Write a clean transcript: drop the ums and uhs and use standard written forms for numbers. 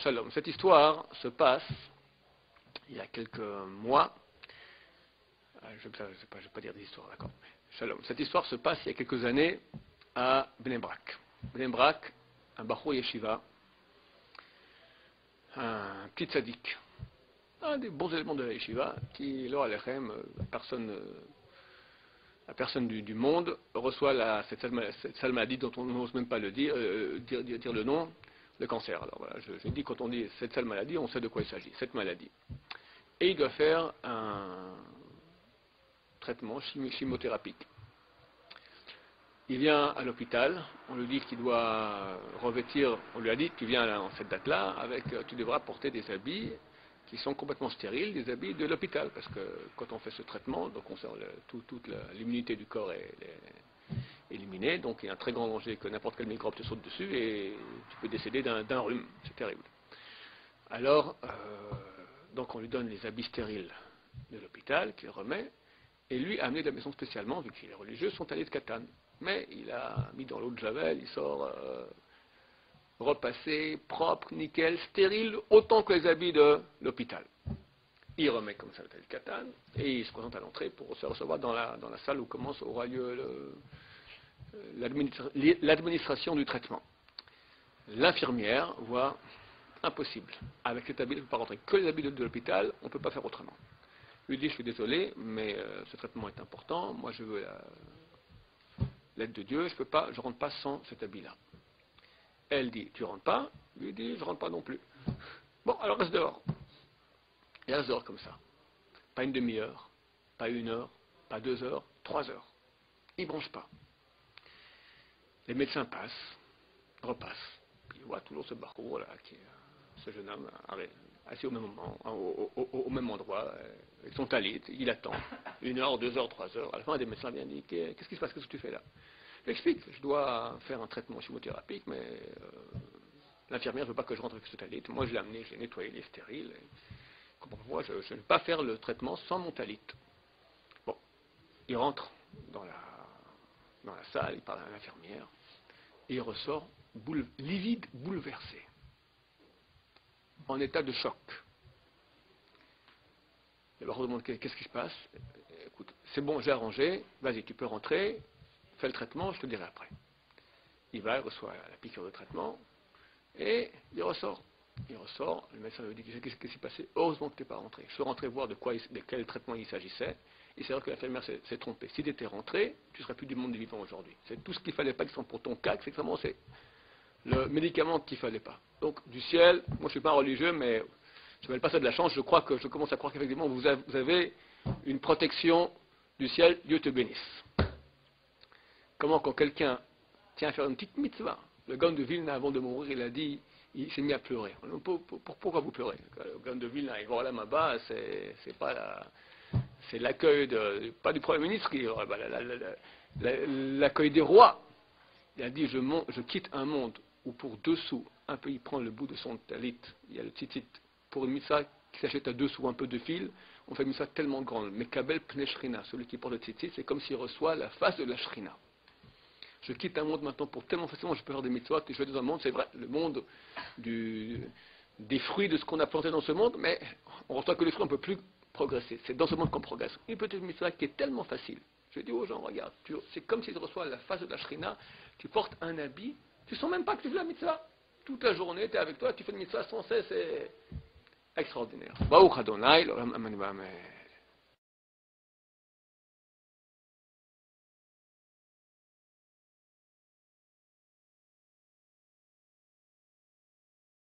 Shalom, cette histoire se passe il y a quelques mois. Je ne vais pas dire des histoires, d'accord. Shalom. Cette histoire se passe il y a quelques années à Bnei Brak. Bnei Brak, un Bachur Yeshiva, un petit tzaddik, un des bons éléments de la Yeshiva, qui, lors Alechem, la personne du monde reçoit cette sale maladie dont on n'ose même pas le dire le nom, le cancer. Alors voilà, je dis quand on dit cette sale maladie, on sait de quoi il s'agit, cette maladie. Et il doit faire un traitement chimiothérapeutique. Il vient à l'hôpital, on lui dit qu'il doit revêtir, on lui a dit, tu viens en cette date-là, tu devras porter des habits qui sont complètement stériles, des habits de l'hôpital, parce que quand on fait ce traitement, donc toute l'immunité du corps est éliminée, donc il y a un très grand danger que n'importe quel microbe te saute dessus et tu peux décéder d'un rhume, c'est terrible. Alors, donc on lui donne les habits stériles de l'hôpital, qu'il remet, et lui a amené de la maison spécialement, vu qu'il est religieux, son talit de katane. Mais il a mis dans l'eau de Javel, il sort repassé, propre, nickel, stérile, autant que les habits de l'hôpital. Il remet comme ça le talit de katane, et il se présente à l'entrée pour se recevoir dans la salle où aura lieu l'administration du traitement. L'infirmière voit impossible. Avec cet habit, on ne peut pas rentrer que les habits de l'hôpital, on ne peut pas faire autrement. Lui dit, je suis désolé, mais ce traitement est important, moi je veux l'aide de Dieu, je ne rentre pas sans cet habit-là. Elle dit, tu rentres pas? Lui dit, je rentre pas non plus. Bon, alors reste dehors. Il reste dehors comme ça. Pas une demi-heure, pas 1 heure, pas 2 heures, 3 heures. Il ne bronche pas. Les médecins passent, repassent, puis ils voient toujours ce barreau là, ce jeune homme assis au même moment, au même endroit, avec son talit, il attend. 1 heure, 2 heures, 3 heures. À la fin, des médecins viennent dire, qu'est-ce qui se passe, qu'est-ce que tu fais là? J'explique, je dois faire un traitement chimiothérapeutique, mais l'infirmière ne veut pas que je rentre avec ce talit. Moi, je l'ai amené, je l'ai nettoyé, il est stérile. Moi, je ne vais pas faire le traitement sans mon talit. Bon, il rentre dans la salle, il parle à l'infirmière, et il ressort livide, bouleversé, en état de choc. Le barreau demande qu'est-ce qui se passe. Écoute, c'est bon, j'ai arrangé, vas-y, tu peux rentrer, fais le traitement, je te dirai après. Il va, il reçoit la piqûre de traitement, et il ressort. Il ressort, le médecin lui dit qu'est-ce qui s'est passé, heureusement que tu n'es pas rentré. Je suis rentré voir de quel traitement il s'agissait, et c'est vrai que l'infirmière s'est trompée. Si tu étais rentré, tu ne serais plus du monde des vivants aujourd'hui. C'est tout ce qu'il ne fallait pas que pour ton cas, c'est vraiment le médicament qu'il ne fallait pas. Donc, du ciel, moi je ne suis pas religieux, mais je ne m'appelle pas ça de la chance, je commence à croire qu'effectivement vous avez une protection du ciel, Dieu te bénisse. Comment quand quelqu'un tient à faire une petite mitzvah, le Gaon de Vilna avant de mourir, il a dit, il s'est mis à pleurer. Pourquoi vous pleurez? Le Gaon de Vilna, il va là bas, c'est l'accueil pas du Premier ministre, l'accueil des rois. Il a dit, je quitte un monde où pour 2 sous, un pays prend le bout de son talit, il y a le tzitzit, pour une mitzvah qui s'achète à 2 sous un peu de fil, on fait une mitzvah tellement grande. Mais Kabel Pnei Shrina, celui qui porte le tzitzit, c'est comme s'il reçoit la face de la Shrina. Je quitte un monde maintenant pour tellement facilement, je peux faire des mitzvahs, et je vais dans un monde, c'est vrai, le monde des fruits de ce qu'on a planté dans ce monde, mais on reçoit que les fruits, on ne peut plus progresser. C'est dans ce monde qu'on progresse. Une petite mitzvah qui est tellement facile. Je dis aux gens, regarde, c'est comme si tu reçois la face de la Shrina, tu portes un habit, tu ne sens même pas que tu fais la mitzvah. Toute la journée, tu es avec toi, tu fais une mitzvah sans cesse, c'est extraordinaire. Baruch Adonai, l'olam amen.